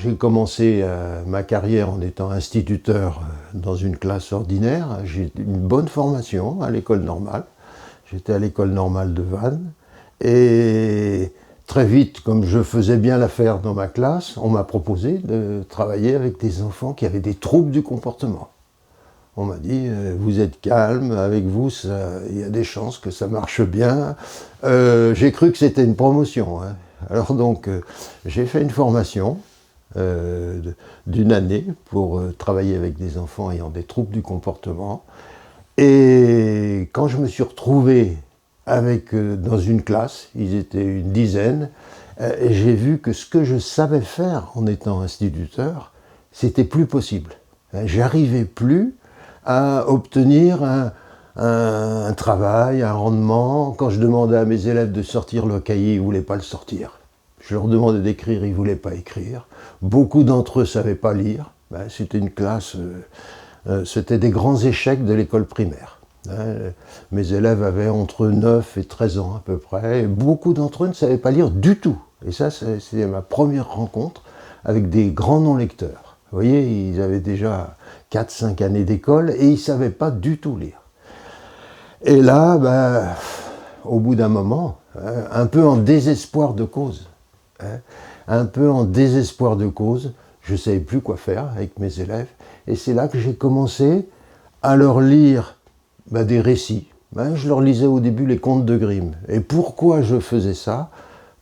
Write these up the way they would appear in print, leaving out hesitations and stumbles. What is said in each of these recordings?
j'ai commencé ma carrière en étant instituteur dans une classe ordinaire. J'ai une bonne formation à l'école normale. J'étais à l'école normale de Vannes. Et très vite, comme je faisais bien l'affaire dans ma classe, on m'a proposé de travailler avec des enfants qui avaient des troubles du comportement. On m'a dit, vous êtes calme, avec vous, il y a des chances que ça marche bien. J'ai cru que c'était une promotion, hein. Alors donc, j'ai fait une formation d'une année pour travailler avec des enfants ayant des troubles du comportement. Et quand je me suis retrouvé dans une classe, ils étaient une dizaine, et j'ai vu que ce que je savais faire en étant instituteur, c'était plus possible. J'arrivais plus à obtenir un travail, un rendement. Quand je demandais à mes élèves de sortir le cahier, ils ne voulaient pas le sortir. Je leur demandais d'écrire, ils ne voulaient pas écrire. Beaucoup d'entre eux ne savaient pas lire. C'était une classe, c'était des grands échecs de l'école primaire. Mes élèves avaient entre 9 et 13 ans à peu près. Et beaucoup d'entre eux ne savaient pas lire du tout. Et ça, c'était ma première rencontre avec des grands non-lecteurs. Vous voyez, ils avaient déjà 4-5 années d'école et ils ne savaient pas du tout lire. Et là, au bout d'un moment, un peu en désespoir de cause, je ne savais plus quoi faire avec mes élèves. Et c'est là que j'ai commencé à leur lire des récits. Je leur lisais au début les contes de Grimm. Et pourquoi je faisais ça?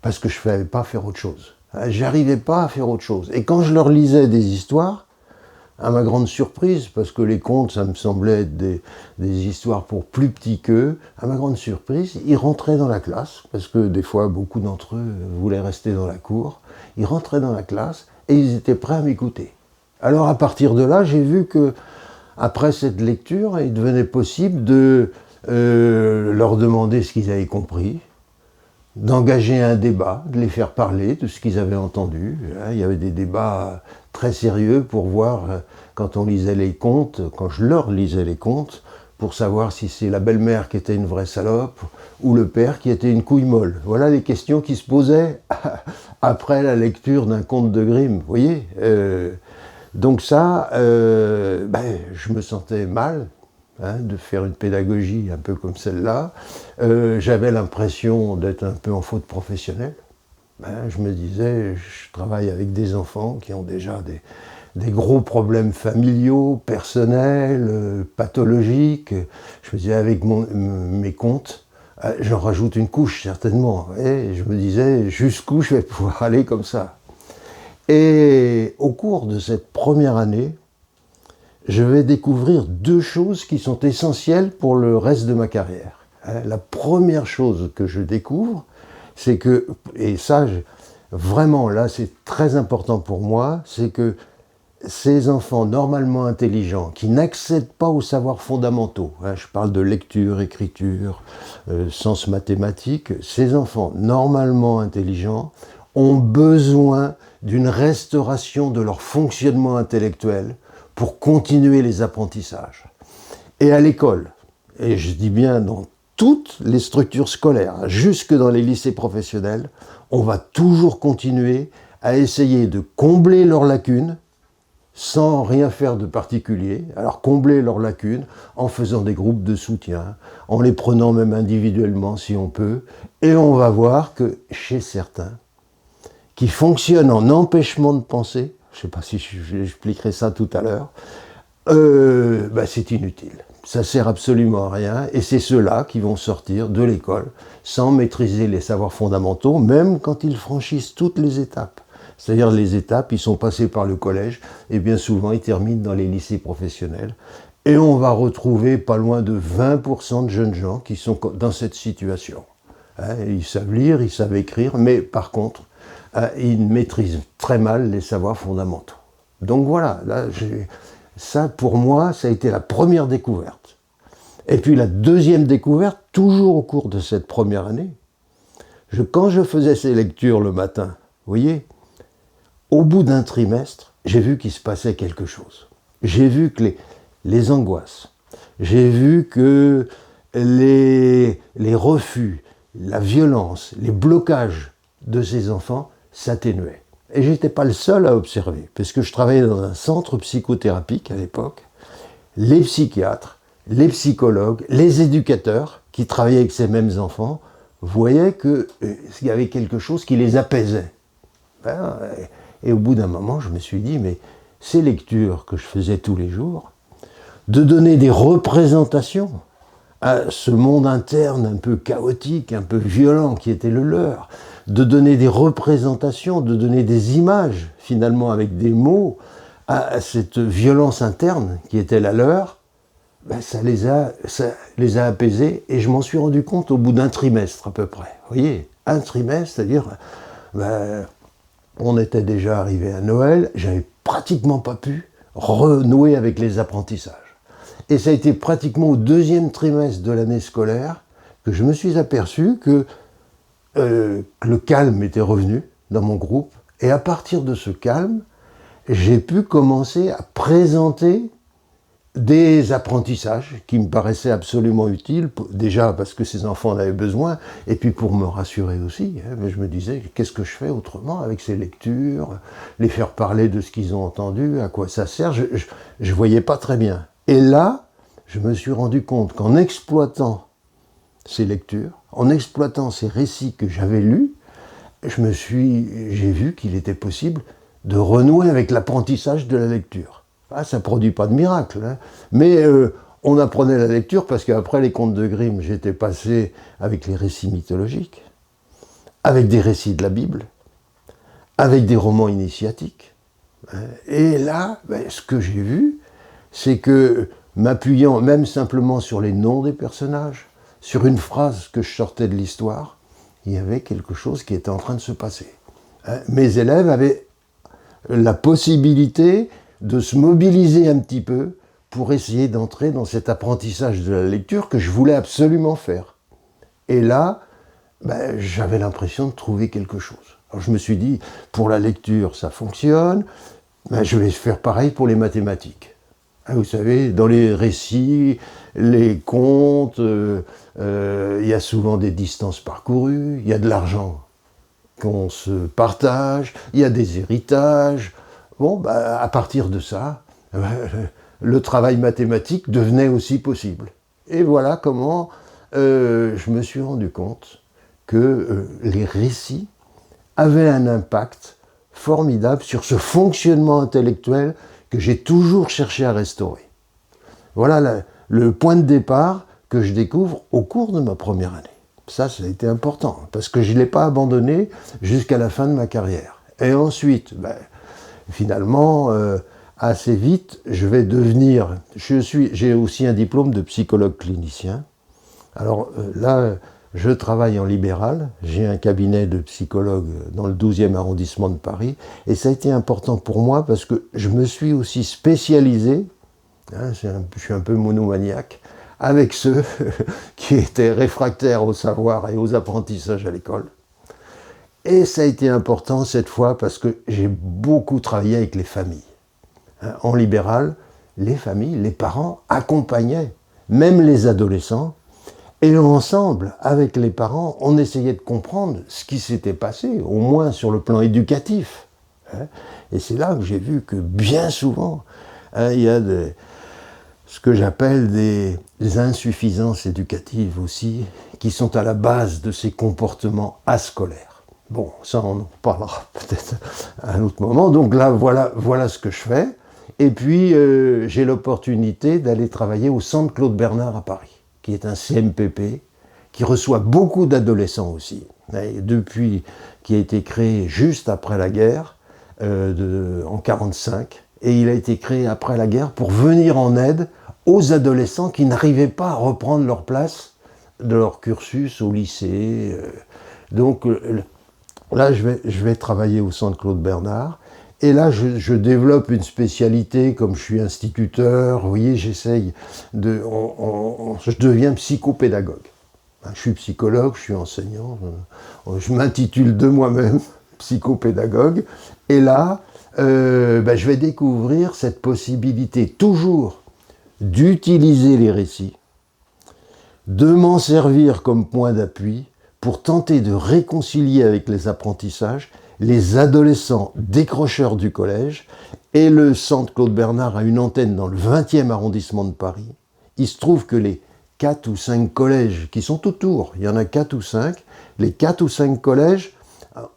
Parce que je ne savais pas faire autre chose. J'arrivais pas à faire autre chose. Et quand je leur lisais des histoires, à ma grande surprise, parce que les contes, ça me semblait être des histoires pour plus petits qu'eux, à ma grande surprise, ils rentraient dans la classe, parce que des fois, beaucoup d'entre eux voulaient rester dans la cour. Ils rentraient dans la classe et ils étaient prêts à m'écouter. Alors à partir de là, j'ai vu que après cette lecture, il devenait possible de leur demander ce qu'ils avaient compris, d'engager un débat, de les faire parler de ce qu'ils avaient entendu. Il y avait des débats très sérieux pour voir, quand on lisait les contes, quand je leur lisais les contes, pour savoir si c'est la belle-mère qui était une vraie salope ou le père qui était une couille molle. Voilà les questions qui se posaient après la lecture d'un conte de Grimm, vous voyez. Donc ça, je me sentais mal de faire une pédagogie un peu comme celle-là. J'avais l'impression d'être un peu en faute professionnelle. Je me disais, je travaille avec des enfants qui ont déjà des gros problèmes familiaux, personnels, pathologiques. Je me disais, avec mes contes, j'en rajoute une couche certainement. Et je me disais, jusqu'où je vais pouvoir aller comme ça? Et au cours de cette première année, je vais découvrir deux choses qui sont essentielles pour le reste de ma carrière. La première chose que je découvre, c'est que, et ça, vraiment là, c'est très important pour moi, c'est que ces enfants normalement intelligents, qui n'accèdent pas aux savoirs fondamentaux, je parle de lecture, écriture, sens mathématique, ces enfants normalement intelligents ont besoin d'une restauration de leur fonctionnement intellectuel pour continuer les apprentissages. Et à l'école, et je dis bien dans toutes les structures scolaires, jusque dans les lycées professionnels, on va toujours continuer à essayer de combler leurs lacunes sans rien faire de particulier. Alors combler leurs lacunes en faisant des groupes de soutien, en les prenant même individuellement si on peut, et on va voir que chez certains, qui fonctionnent en empêchement de penser, je ne sais pas si j'expliquerai ça tout à l'heure, c'est inutile. Ça sert absolument à rien, et c'est ceux-là qui vont sortir de l'école sans maîtriser les savoirs fondamentaux, même quand ils franchissent toutes les étapes. C'est-à-dire les étapes, ils sont passés par le collège, et bien souvent ils terminent dans les lycées professionnels. Et on va retrouver pas loin de 20% de jeunes gens qui sont dans cette situation. Ils savent lire, ils savent écrire, mais par contre, ils maîtrisent très mal les savoirs fondamentaux. Donc voilà, là, ça pour moi, ça a été la première découverte. Et puis la deuxième découverte, toujours au cours de cette première année, quand je faisais ces lectures le matin, vous voyez, au bout d'un trimestre, j'ai vu qu'il se passait quelque chose. J'ai vu que les angoisses, j'ai vu que les refus, la violence, les blocages de ces enfants s'atténuaient. Et j'étais pas le seul à observer, parce que je travaillais dans un centre psychothérapique à l'époque. Les psychiatres, les psychologues, les éducateurs qui travaillaient avec ces mêmes enfants voyaient qu'il y avait quelque chose qui les apaisait. Et au bout d'un moment, je me suis dit, mais ces lectures que je faisais tous les jours, de donner des représentations à ce monde interne un peu chaotique, un peu violent qui était le leur, de donner des représentations, de donner des images, finalement avec des mots, à cette violence interne qui était la leur, ça les a apaisés, et je m'en suis rendu compte au bout d'un trimestre à peu près. Vous voyez, un trimestre, c'est-à-dire, on était déjà arrivé à Noël, j'avais pratiquement pas pu renouer avec les apprentissages. Et ça a été pratiquement au deuxième trimestre de l'année scolaire que je me suis aperçu que le calme était revenu dans mon groupe. Et à partir de ce calme, j'ai pu commencer à présenter des apprentissages qui me paraissaient absolument utiles, déjà parce que ces enfants en avaient besoin, et puis pour me rassurer aussi. Mais je me disais, qu'est-ce que je fais autrement avec ces lectures, les faire parler de ce qu'ils ont entendu, à quoi ça sert, je ne voyais pas très bien. Et là, je me suis rendu compte qu'en exploitant ces lectures, en exploitant ces récits que j'avais lus, j'ai vu qu'il était possible de renouer avec l'apprentissage de la lecture. Ça ne produit pas de miracle, mais on apprenait la lecture parce qu'après les contes de Grimm, j'étais passé avec les récits mythologiques, avec des récits de la Bible, avec des romans initiatiques. Et là, ce que j'ai vu, c'est que m'appuyant même simplement sur les noms des personnages, sur une phrase que je sortais de l'histoire, il y avait quelque chose qui était en train de se passer. Mes élèves avaient la possibilité de se mobiliser un petit peu pour essayer d'entrer dans cet apprentissage de la lecture que je voulais absolument faire. Et là, j'avais l'impression de trouver quelque chose. Alors je me suis dit, pour la lecture, ça fonctionne, je vais faire pareil pour les mathématiques. Vous savez, dans les récits, les contes, il y a souvent des distances parcourues, il y a de l'argent qu'on se partage, il y a des héritages. À partir de ça, le travail mathématique devenait aussi possible. Et voilà comment je me suis rendu compte que les récits avaient un impact formidable sur ce fonctionnement intellectuel que j'ai toujours cherché à restaurer. Voilà le point de départ que je découvre au cours de ma première année. Ça a été important, parce que je ne l'ai pas abandonné jusqu'à la fin de ma carrière. Et ensuite, finalement, assez vite, je vais devenir... J'ai aussi un diplôme de psychologue clinicien. Alors là, je travaille en libéral. J'ai un cabinet de psychologue dans le 12e arrondissement de Paris. Et ça a été important pour moi parce que je me suis aussi spécialisé, je suis un peu monomaniaque, avec ceux qui étaient réfractaires au savoir et aux apprentissages à l'école. Et ça a été important cette fois parce que j'ai beaucoup travaillé avec les familles. En libéral, les familles, les parents accompagnaient, même les adolescents, et ensemble, avec les parents, on essayait de comprendre ce qui s'était passé, au moins sur le plan éducatif. Et c'est là que j'ai vu que bien souvent, il y a ce que j'appelle des insuffisances éducatives aussi, qui sont à la base de ces comportements ascolaires. Bon, ça on en parlera peut-être à un autre moment. Donc là, voilà ce que je fais. Et puis, j'ai l'opportunité d'aller travailler au Centre Claude Bernard à Paris, qui est un CMPP, qui reçoit beaucoup d'adolescents aussi, qui a été créé juste après la guerre, en 1945, et il a été créé après la guerre pour venir en aide aux adolescents qui n'arrivaient pas à reprendre leur place de leur cursus au lycée. Donc là, je vais travailler au Centre Claude Bernard, et là, je développe une spécialité, comme je suis instituteur, vous voyez, je deviens psychopédagogue. Je suis psychologue, je suis enseignant, je m'intitule de moi-même psychopédagogue, et là, je vais découvrir cette possibilité toujours d'utiliser les récits, de m'en servir comme point d'appui pour tenter de réconcilier avec les apprentissages les adolescents décrocheurs du collège, et le centre Claude Bernard a une antenne dans le 20e arrondissement de Paris. Il se trouve que les 4 ou 5 collèges qui sont autour, il y en a 4 ou 5, les 4 ou 5 collèges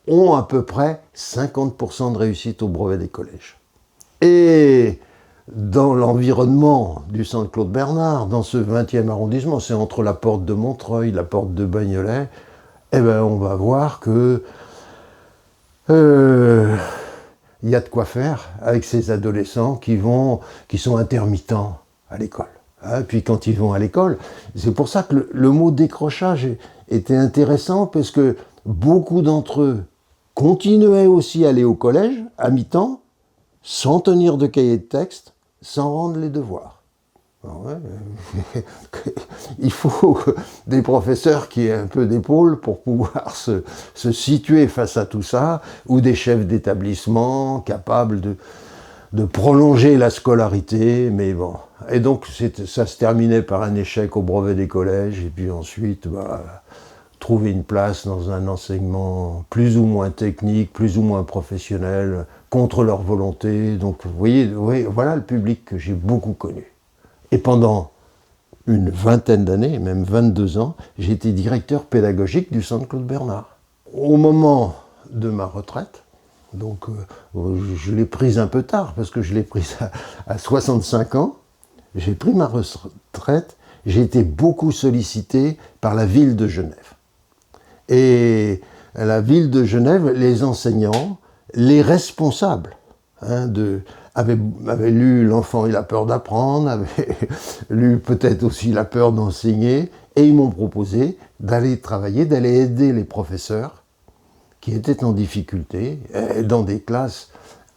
ont à peu près 50% de réussite au brevet des collèges. Et dans l'environnement du centre Claude Bernard, dans ce 20e arrondissement, c'est entre la porte de Montreuil, la porte de Bagnolet, eh ben on va voir que il y a de quoi faire avec ces adolescents qui sont intermittents à l'école. Hein, puis quand ils vont à l'école, c'est pour ça que le mot décrochage était intéressant, parce que beaucoup d'entre eux continuaient aussi à aller au collège à mi-temps, sans tenir de cahier de texte, sans rendre les devoirs. Ouais, il faut des professeurs qui aient un peu d'épaule pour pouvoir se situer face à tout ça, ou des chefs d'établissement capables de prolonger la scolarité, mais bon. Et donc ça se terminait par un échec au brevet des collèges, et puis ensuite trouver une place dans un enseignement plus ou moins technique, plus ou moins professionnel, contre leur volonté. Donc vous voyez, voilà le public que j'ai beaucoup connu. Et pendant une vingtaine d'années, même 22 ans, j'ai été directeur pédagogique du centre Claude Bernard. Au moment de ma retraite, donc je l'ai prise un peu tard, parce que je l'ai prise à 65 ans, j'ai pris ma retraite, j'ai été beaucoup sollicité par la ville de Genève. Et à la ville de Genève, les enseignants, les responsables avaient lu L'enfant et la peur d'apprendre, avaient lu peut-être aussi La peur d'enseigner, et ils m'ont proposé d'aller travailler, d'aller aider les professeurs qui étaient en difficulté, dans des classes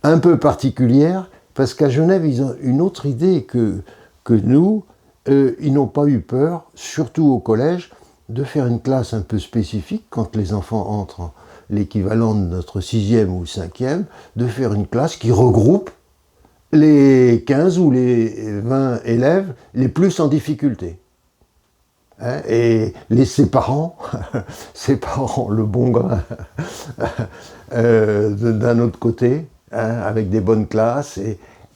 un peu particulières, parce qu'à Genève, ils ont une autre idée que nous. Ils n'ont pas eu peur, surtout au collège, de faire une classe un peu spécifique, quand les enfants entrent en l'équivalent de notre 6e ou 5e, de faire une classe qui regroupe les 15 ou les 20 élèves les plus en difficulté. Hein, et ses parents, le bon grain, d'un autre côté, hein, avec des bonnes classes.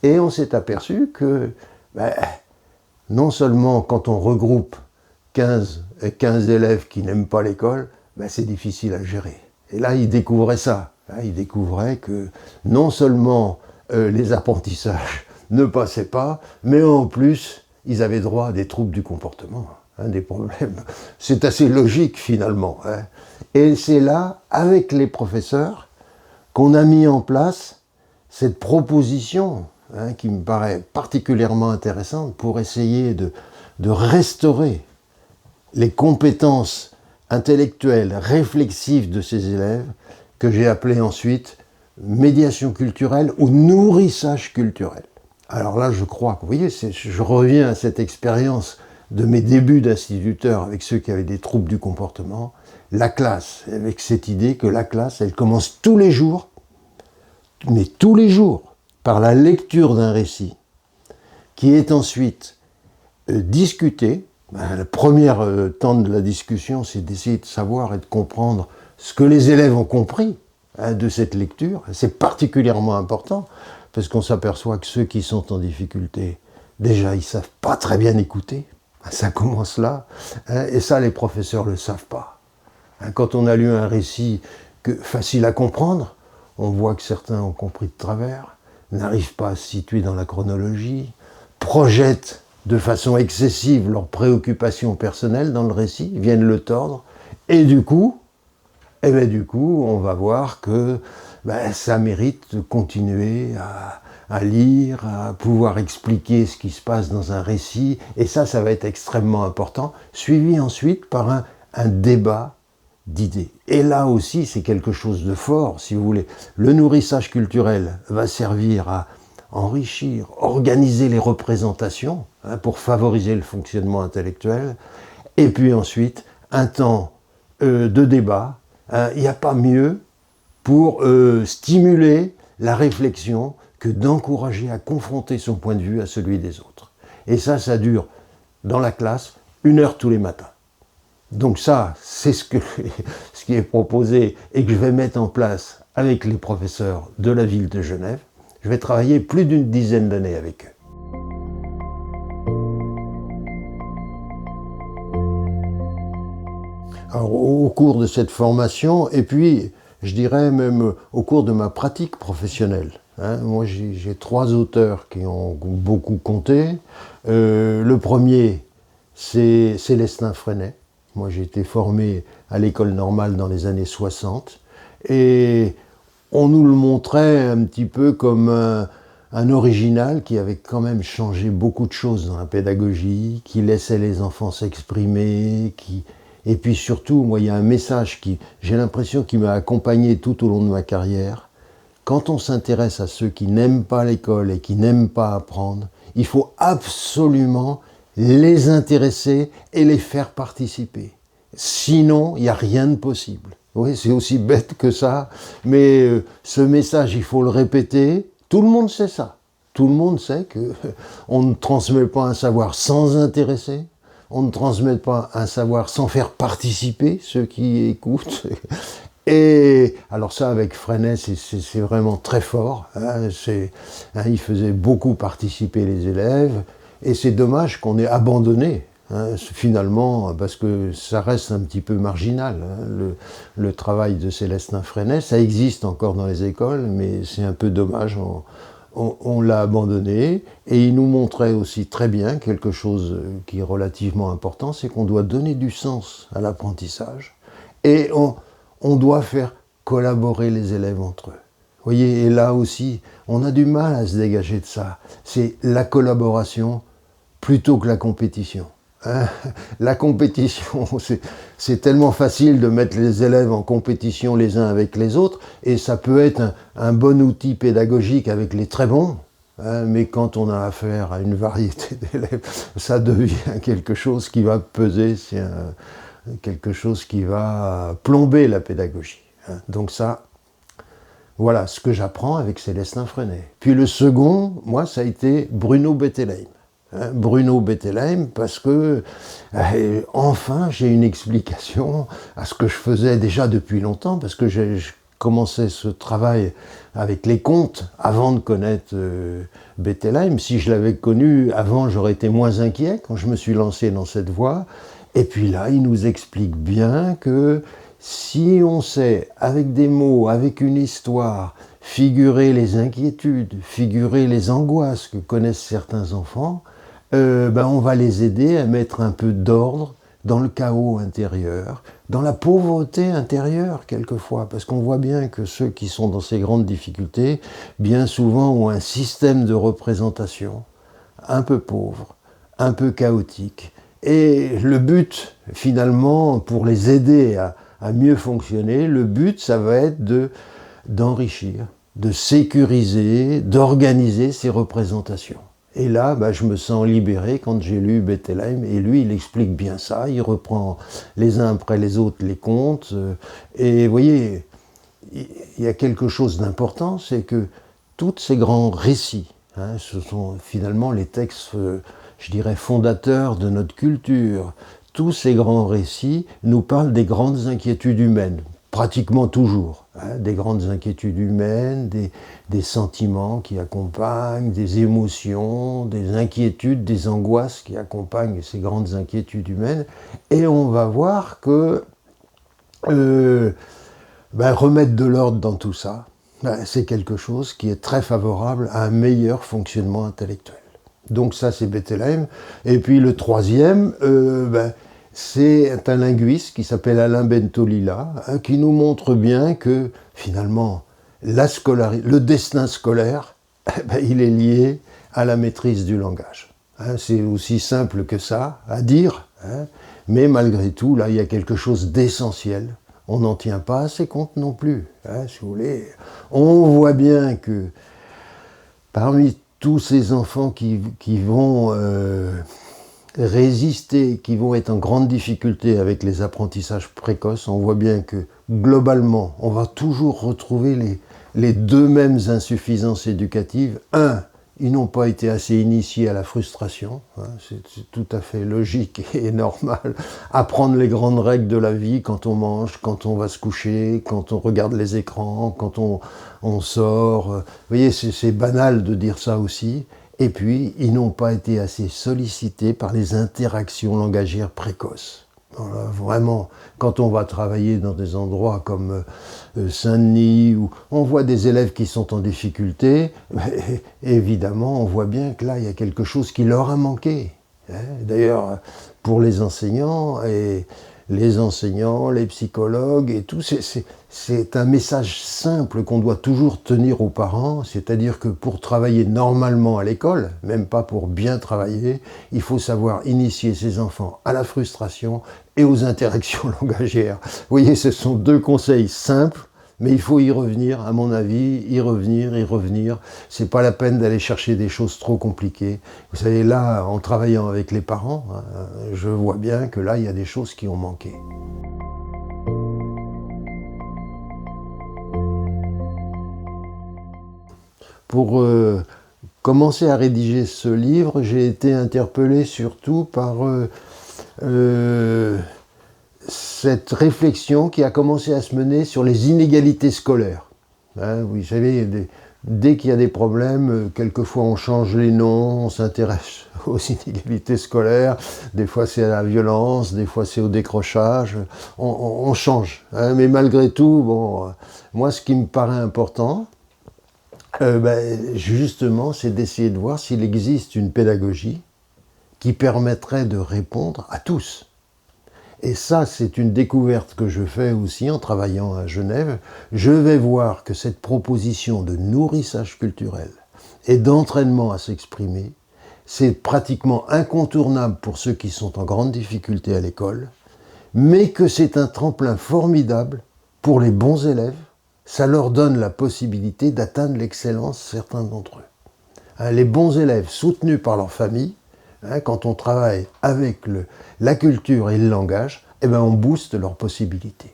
Et on s'est aperçu que non seulement quand on regroupe 15 élèves qui n'aiment pas l'école, c'est difficile à gérer. Et là, ils découvraient ça. Ils découvraient que non seulement les apprentissages ne passaient pas, mais en plus, ils avaient droit à des troubles du comportement, des problèmes. C'est assez logique finalement. Hein. Et c'est là, avec les professeurs, qu'on a mis en place cette proposition qui me paraît particulièrement intéressante pour essayer de restaurer les compétences intellectuelles, réflexives de ces élèves, que j'ai appelé ensuite médiation culturelle ou nourrissage culturel. Alors là, je crois que, vous voyez, je reviens à cette expérience de mes débuts d'instituteur avec ceux qui avaient des troubles du comportement, la classe, avec cette idée que la classe, elle commence tous les jours, mais tous les jours, par la lecture d'un récit, qui est ensuite discuté. Le premier temps de la discussion, c'est d'essayer de savoir et de comprendre ce que les élèves ont compris de cette lecture. C'est particulièrement important, parce qu'on s'aperçoit que ceux qui sont en difficulté, déjà, ils ne savent pas très bien écouter. Ça commence là. Et ça, les professeurs ne le savent pas. Quand on a lu un récit facile à comprendre, on voit que certains ont compris de travers, n'arrivent pas à se situer dans la chronologie, projettent de façon excessive leurs préoccupations personnelles dans le récit, viennent le tordre, et du coup, on va voir que ça mérite de continuer à lire, à pouvoir expliquer ce qui se passe dans un récit, et ça va être extrêmement important, suivi ensuite par un débat d'idées. Et là aussi, c'est quelque chose de fort, si vous voulez. Le nourrissage culturel va servir à enrichir, organiser les représentations, pour favoriser le fonctionnement intellectuel, et puis ensuite, un temps de débat. Il n'y a pas mieux pour stimuler la réflexion que d'encourager à confronter son point de vue à celui des autres. Et ça dure, dans la classe, 1 heure tous les matins. Donc ça, c'est ce qui est proposé et que je vais mettre en place avec les professeurs de la ville de Genève, je vais travailler plus d'une dizaine d'années avec eux. Alors, au cours de cette formation, et puis je dirais même au cours de ma pratique professionnelle, moi j'ai 3 auteurs qui ont beaucoup compté. Le premier, c'est Célestin Freinet. Moi j'ai été formé à l'école normale dans les années 60, et on nous le montrait un petit peu comme un original qui avait quand même changé beaucoup de choses dans la pédagogie, qui laissait les enfants s'exprimer, et puis surtout, moi, il y a un message qui, j'ai l'impression, qui m'a accompagné tout au long de ma carrière. Quand on s'intéresse à ceux qui n'aiment pas l'école et qui n'aiment pas apprendre, il faut absolument les intéresser et les faire participer. Sinon, il n'y a rien de possible. Oui, c'est aussi bête que ça, mais ce message, il faut le répéter. Tout le monde sait ça. Tout le monde sait qu'on ne transmet pas un savoir sans intéresser. On ne transmet pas un savoir sans faire participer ceux qui écoutent. Et alors ça, avec Freinet, c'est vraiment très fort. Il faisait beaucoup participer les élèves. Et c'est dommage qu'on ait abandonné, finalement, parce que ça reste un petit peu marginal. Le travail de Célestin Freinet, ça existe encore dans les écoles, mais c'est un peu dommage. On l'a abandonné, et il nous montrait aussi très bien quelque chose qui est relativement important, c'est qu'on doit donner du sens à l'apprentissage, et on doit faire collaborer les élèves entre eux. Vous voyez, et là aussi, on a du mal à se dégager de ça. C'est la collaboration plutôt que la compétition. La compétition, c'est tellement facile de mettre les élèves en compétition les uns avec les autres, et ça peut être un bon outil pédagogique avec les très bons, mais quand on a affaire à une variété d'élèves, ça devient quelque chose qui va peser, c'est quelque chose qui va plomber la pédagogie. Donc ça, voilà ce que j'apprends avec Célestin Freinet. Puis le second, moi, ça a été Bruno Bettelheim. Bruno Bettelheim, parce que enfin j'ai une explication à ce que je faisais déjà depuis longtemps, parce que je commençais ce travail avec les contes avant de connaître Bettelheim. Si je l'avais connu avant, j'aurais été moins inquiet quand je me suis lancé dans cette voie. Et puis là, il nous explique bien que si on sait, avec des mots, avec une histoire, figurer les inquiétudes, figurer les angoisses que connaissent certains enfants, on va les aider à mettre un peu d'ordre dans le chaos intérieur, dans la pauvreté intérieure quelquefois, parce qu'on voit bien que ceux qui sont dans ces grandes difficultés, bien souvent ont un système de représentation un peu pauvre, un peu chaotique. Et le but, finalement, pour les aider à mieux fonctionner, le but, ça va être d'enrichir, de sécuriser, d'organiser ces représentations. Et là, je me sens libéré quand j'ai lu Bettelheim, et lui, il explique bien ça, il reprend les uns après les autres les contes, et vous voyez, il y a quelque chose d'important, c'est que tous ces grands récits, ce sont finalement les textes, je dirais, fondateurs de notre culture. Tous ces grands récits nous parlent des grandes inquiétudes humaines, pratiquement toujours, des grandes inquiétudes humaines, des sentiments qui accompagnent, des émotions, des inquiétudes, des angoisses qui accompagnent ces grandes inquiétudes humaines. Et on va voir que remettre de l'ordre dans tout ça, c'est quelque chose qui est très favorable à un meilleur fonctionnement intellectuel. Donc ça, c'est Bettelheim. Et puis le troisième, c'est un linguiste qui s'appelle Alain Bentolila, qui nous montre bien que, finalement, le destin scolaire, il est lié à la maîtrise du langage. C'est aussi simple que ça à dire, mais malgré tout, là, il y a quelque chose d'essentiel. On n'en tient pas assez compte non plus, si vous voulez. On voit bien que parmi tous ces enfants qui vont résister, qui vont être en grande difficulté avec les apprentissages précoces, on voit bien que globalement, on va toujours retrouver les deux mêmes insuffisances éducatives. Un, ils n'ont pas été assez initiés à la frustration, hein, c'est tout à fait logique et normal. Apprendre les grandes règles de la vie quand on mange, quand on va se coucher, quand on regarde les écrans, quand on sort. Vous voyez, c'est banal de dire ça aussi. Et puis, ils n'ont pas été assez sollicités par les interactions langagières précoces. Voilà, vraiment, quand on va travailler dans des endroits comme Saint-Denis, où on voit des élèves qui sont en difficulté, évidemment, on voit bien que là, il y a quelque chose qui leur a manqué. D'ailleurs, pour les enseignants, les psychologues et tout, c'est un message simple qu'on doit toujours tenir aux parents, c'est-à-dire que pour travailler normalement à l'école, même pas pour bien travailler, il faut savoir initier ses enfants à la frustration et aux interactions langagières. Vous voyez, ce sont deux conseils simples, mais il faut y revenir, à mon avis, y revenir. C'est pas la peine d'aller chercher des choses trop compliquées. Vous savez, là, en travaillant avec les parents, je vois bien que là, il y a des choses qui ont manqué. Pour commencer à rédiger ce livre, j'ai été interpellé surtout par cette réflexion qui a commencé à se mener sur les inégalités scolaires. Hein, vous savez, dès qu'il y a des problèmes, quelquefois on change les noms, on s'intéresse aux inégalités scolaires, des fois c'est à la violence, des fois c'est au décrochage, on change. Hein, mais malgré tout, bon, moi ce qui me paraît important, justement, c'est d'essayer de voir s'il existe une pédagogie qui permettrait de répondre à tous. Et ça, c'est une découverte que je fais aussi en travaillant à Genève. Je vais voir que cette proposition de nourrissage culturel et d'entraînement à s'exprimer, c'est pratiquement incontournable pour ceux qui sont en grande difficulté à l'école, mais que c'est un tremplin formidable pour les bons élèves. Ça leur donne la possibilité d'atteindre l'excellence, certains d'entre eux. Les bons élèves soutenus par leur famille, quand on travaille avec la culture et le langage, on booste leurs possibilités.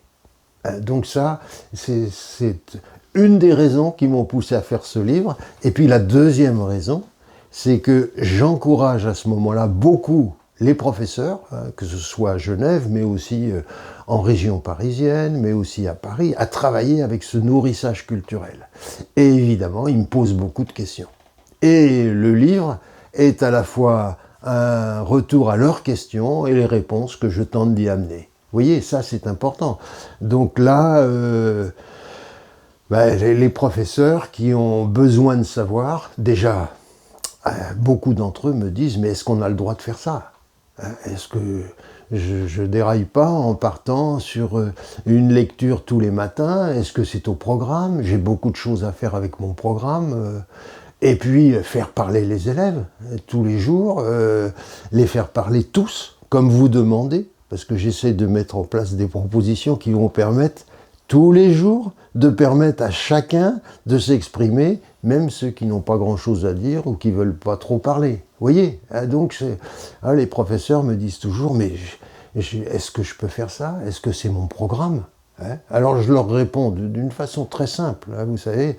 Donc ça, c'est une des raisons qui m'ont poussé à faire ce livre. Et puis la deuxième raison, c'est que j'encourage à ce moment-là beaucoup les professeurs, que ce soit à Genève, mais aussi en région parisienne, mais aussi à Paris, à travailler avec ce nourrissage culturel. Et évidemment, ils me posent beaucoup de questions. Et le livre est à la fois un retour à leurs questions et les réponses que je tente d'y amener. Vous voyez, ça c'est important. Donc là, les professeurs qui ont besoin de savoir, déjà, beaucoup d'entre eux me disent, mais est-ce qu'on a le droit de faire ça ? Est-ce que je déraille pas en partant sur une lecture tous les matins? Est-ce que c'est au programme? J'ai beaucoup de choses à faire avec mon programme. Et puis faire parler les élèves tous les jours, les faire parler tous, comme vous demandez, parce que j'essaie de mettre en place des propositions qui vont permettre tous les jours de permettre à chacun de s'exprimer, même ceux qui n'ont pas grand-chose à dire ou qui ne veulent pas trop parler. Vous voyez, donc les professeurs me disent toujours, mais est-ce que je peux faire ça? Est-ce que c'est mon programme? Alors je leur réponds d'une façon très simple, vous savez,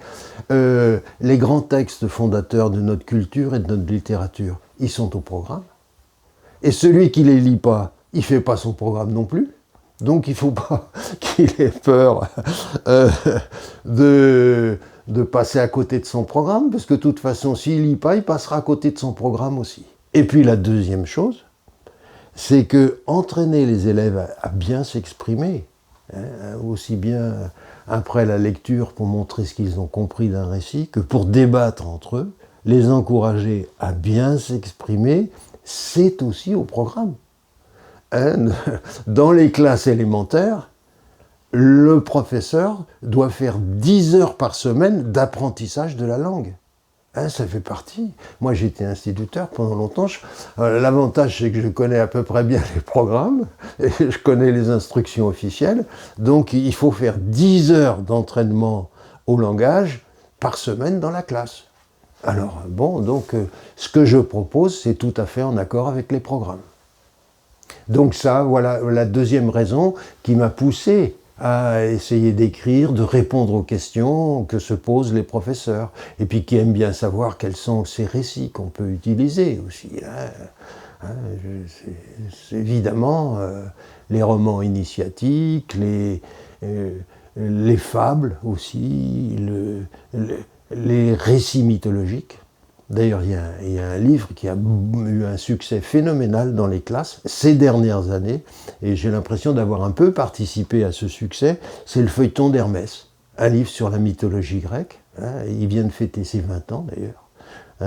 les grands textes fondateurs de notre culture et de notre littérature, ils sont au programme. Et celui qui ne les lit pas, il ne fait pas son programme non plus. Donc il ne faut pas qu'il ait peur de passer à côté de son programme, parce que de toute façon, s'il ne lit pas, il passera à côté de son programme aussi. Et puis la deuxième chose, c'est que entraîner les élèves à bien s'exprimer, aussi bien après la lecture pour montrer ce qu'ils ont compris d'un récit, que pour débattre entre eux, les encourager à bien s'exprimer, c'est aussi au programme. Dans les classes élémentaires, le professeur doit faire 10 heures par semaine d'apprentissage de la langue. Ça fait partie. Moi, j'étais instituteur pendant longtemps. L'avantage, c'est que je connais à peu près bien les programmes et je connais les instructions officielles. Donc, il faut faire 10 heures d'entraînement au langage par semaine dans la classe. Alors, ce que je propose, c'est tout à fait en accord avec les programmes. Donc ça, voilà la deuxième raison qui m'a poussé à essayer d'écrire, de répondre aux questions que se posent les professeurs. Et puis qui aiment bien savoir quels sont ces récits qu'on peut utiliser aussi. C'est évidemment les romans initiatiques, les fables aussi, les récits mythologiques. D'ailleurs, il y a un livre qui a eu un succès phénoménal dans les classes ces dernières années, et j'ai l'impression d'avoir un peu participé à ce succès. C'est le feuilleton d'Hermès, un livre sur la mythologie grecque. Il vient de fêter ses 20 ans d'ailleurs.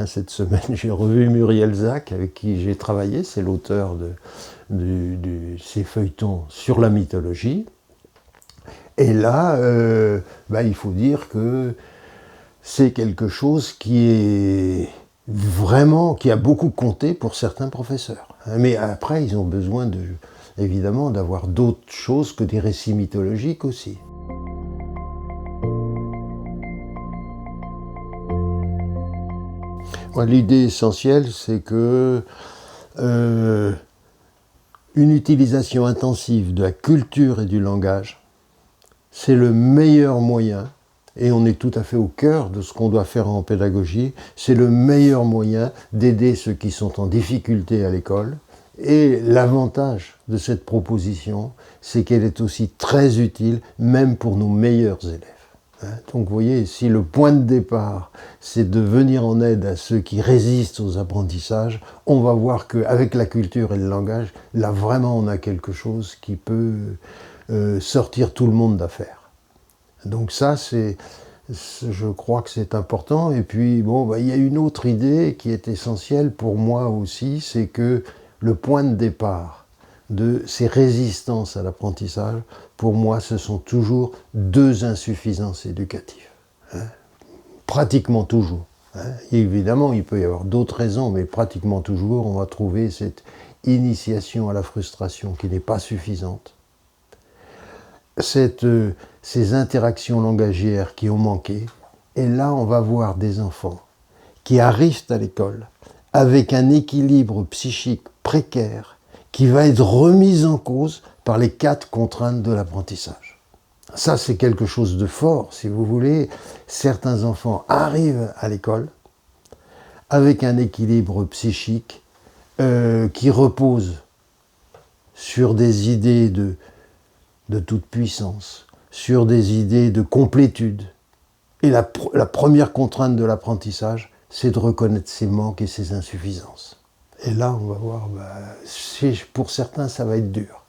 Cette semaine, j'ai revu Muriel Zac, avec qui j'ai travaillé. C'est l'auteur de ces feuilletons sur la mythologie. Et là, il faut dire que c'est quelque chose qui a beaucoup compté pour certains professeurs. Mais après, ils ont besoin évidemment d'avoir d'autres choses que des récits mythologiques aussi. L'idée essentielle, c'est que une utilisation intensive de la culture et du langage, c'est le meilleur moyen, et on est tout à fait au cœur de ce qu'on doit faire en pédagogie, c'est le meilleur moyen d'aider ceux qui sont en difficulté à l'école. Et l'avantage de cette proposition, c'est qu'elle est aussi très utile, même pour nos meilleurs élèves. Donc vous voyez, si le point de départ, c'est de venir en aide à ceux qui résistent aux apprentissages, on va voir qu'avec la culture et le langage, là vraiment on a quelque chose qui peut sortir tout le monde d'affaire. Donc ça, je crois que c'est important. Et puis, il y a une autre idée qui est essentielle pour moi aussi, c'est que le point de départ de ces résistances à l'apprentissage, pour moi, ce sont toujours deux insuffisances éducatives. Pratiquement toujours. Évidemment, il peut y avoir d'autres raisons, mais pratiquement toujours, on va trouver cette initiation à la frustration qui n'est pas suffisante. Ces interactions langagières qui ont manqué, et là on va voir des enfants qui arrivent à l'école avec un équilibre psychique précaire qui va être remis en cause par les 4 contraintes de l'apprentissage. Ça, c'est quelque chose de fort, si vous voulez. Certains enfants arrivent à l'école avec un équilibre psychique qui repose sur des idées de toute puissance, sur des idées de complétude. Et la première contrainte de l'apprentissage, c'est de reconnaître ses manques et ses insuffisances. Et là, on va voir, pour certains, ça va être dur.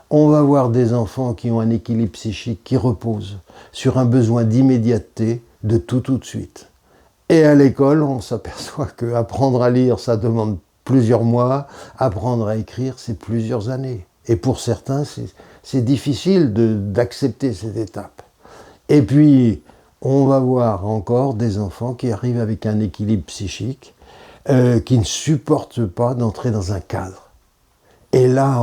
On va voir des enfants qui ont un équilibre psychique qui repose sur un besoin d'immédiateté, de tout de suite. Et à l'école, on s'aperçoit qu'apprendre à lire, ça demande plusieurs mois, apprendre à écrire, c'est plusieurs années. Et pour certains, c'est difficile d'accepter cette étape. Et puis, on va voir encore des enfants qui arrivent avec un équilibre psychique, qui ne supportent pas d'entrer dans un cadre. Et là,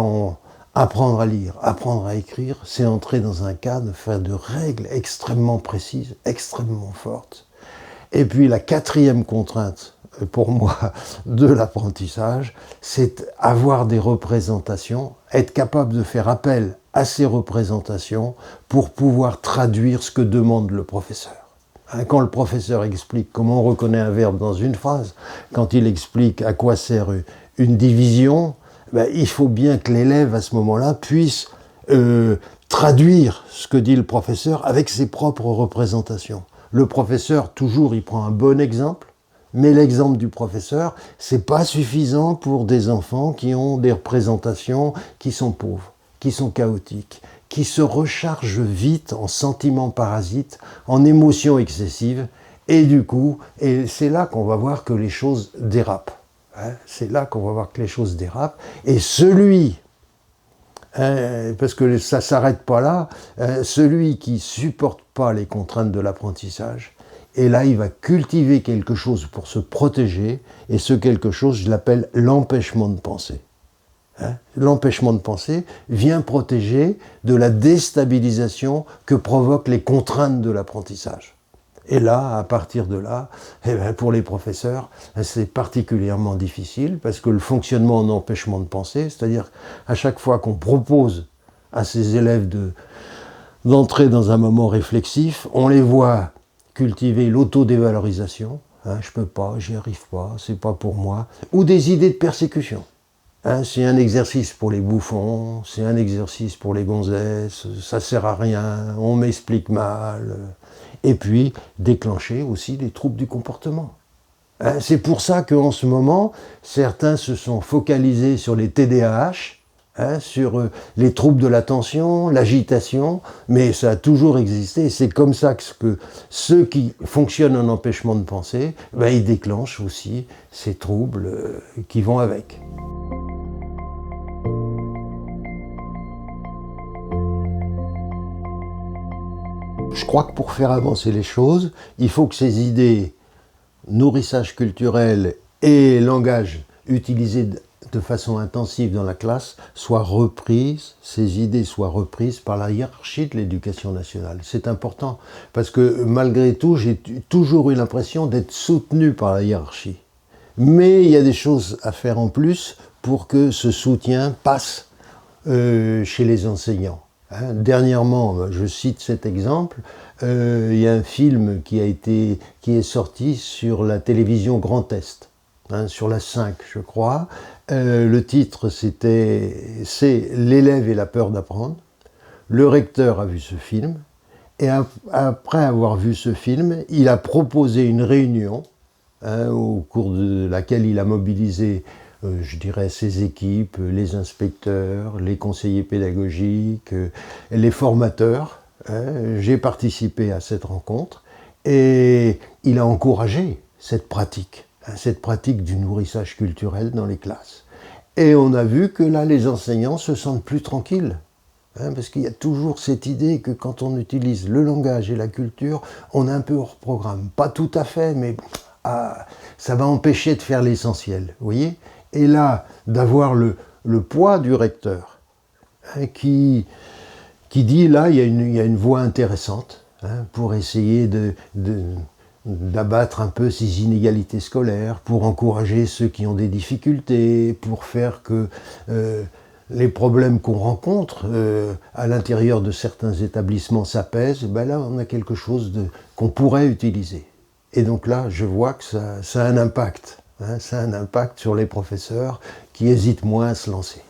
apprendre à lire, apprendre à écrire, c'est entrer dans un cadre, faire de règles extrêmement précises, extrêmement fortes. Et puis la 4e contrainte, pour moi, de l'apprentissage, c'est avoir des représentations, être capable de faire appel à ces représentations pour pouvoir traduire ce que demande le professeur. Quand le professeur explique comment on reconnaît un verbe dans une phrase, quand il explique à quoi sert une division, il faut bien que l'élève, à ce moment-là, puisse traduire ce que dit le professeur avec ses propres représentations. Le professeur, toujours, il prend un bon exemple, mais l'exemple du professeur, c'est pas suffisant pour des enfants qui ont des représentations qui sont pauvres, qui sont chaotiques, qui se rechargent vite en sentiments parasites, en émotions excessives, et du coup, et c'est là qu'on va voir que les choses dérapent. C'est là qu'on va voir que les choses dérapent, et celui, parce que ça ne s'arrête pas là, celui qui ne supporte pas les contraintes de l'apprentissage, et là, il va cultiver quelque chose pour se protéger, et ce quelque chose, je l'appelle l'empêchement de penser. L'empêchement de penser vient protéger de la déstabilisation que provoquent les contraintes de l'apprentissage. Et là, à partir de là, pour les professeurs, c'est particulièrement difficile parce que le fonctionnement en empêchement de penser, c'est-à-dire à chaque fois qu'on propose à ces élèves d'entrer dans un moment réflexif, on les voit cultiver l'autodévalorisation, hein, je peux pas, j'y arrive pas, c'est pas pour moi, ou des idées de persécution. Hein, c'est un exercice pour les bouffons, c'est un exercice pour les gonzesses, ça sert à rien, on m'explique mal. Et puis déclencher aussi des troubles du comportement. Hein, c'est pour ça qu'en ce moment, certains se sont focalisés sur les TDAH, hein, sur les troubles de l'attention, l'agitation, mais ça a toujours existé. C'est comme ça que ceux qui fonctionnent en empêchement de penser, ben, ils déclenchent aussi ces troubles qui vont avec. Je crois que pour faire avancer les choses, il faut que ces idées, nourrissage culturel et langage utilisés de façon intensive dans la classe, soient reprises, ces idées soient reprises par la hiérarchie de l'éducation nationale. C'est important, parce que malgré tout, j'ai toujours eu l'impression d'être soutenu par la hiérarchie. Mais il y a des choses à faire en plus pour que ce soutien passe chez les enseignants. Hein, dernièrement, je cite cet exemple, il y a un film qui est sorti sur la télévision Grand Est, hein, sur la 5 je crois. Le titre c'est L'élève et la peur d'apprendre. Le recteur a vu ce film et après avoir vu ce film, il a proposé une réunion, hein, au cours de laquelle il a mobilisé je dirais ses équipes, les inspecteurs, les conseillers pédagogiques, les formateurs. Hein. J'ai participé à cette rencontre et il a encouragé cette pratique du nourrissage culturel dans les classes. Et on a vu que là, les enseignants se sentent plus tranquilles. Hein, parce qu'il y a toujours cette idée que quand on utilise le langage et la culture, on est un peu hors programme. Pas tout à fait, mais ça va empêcher de faire l'essentiel. Vous voyez ? Et là, d'avoir le poids du recteur, hein, qui dit, là, il y a une voie intéressante, hein, pour essayer d'abattre un peu ces inégalités scolaires, pour encourager ceux qui ont des difficultés, pour faire que les problèmes qu'on rencontre à l'intérieur de certains établissements s'apaisent. Ben là, on a quelque chose qu'on pourrait utiliser. Et donc là, je vois que ça a un impact. Hein, ça a un impact sur les professeurs qui hésitent moins à se lancer.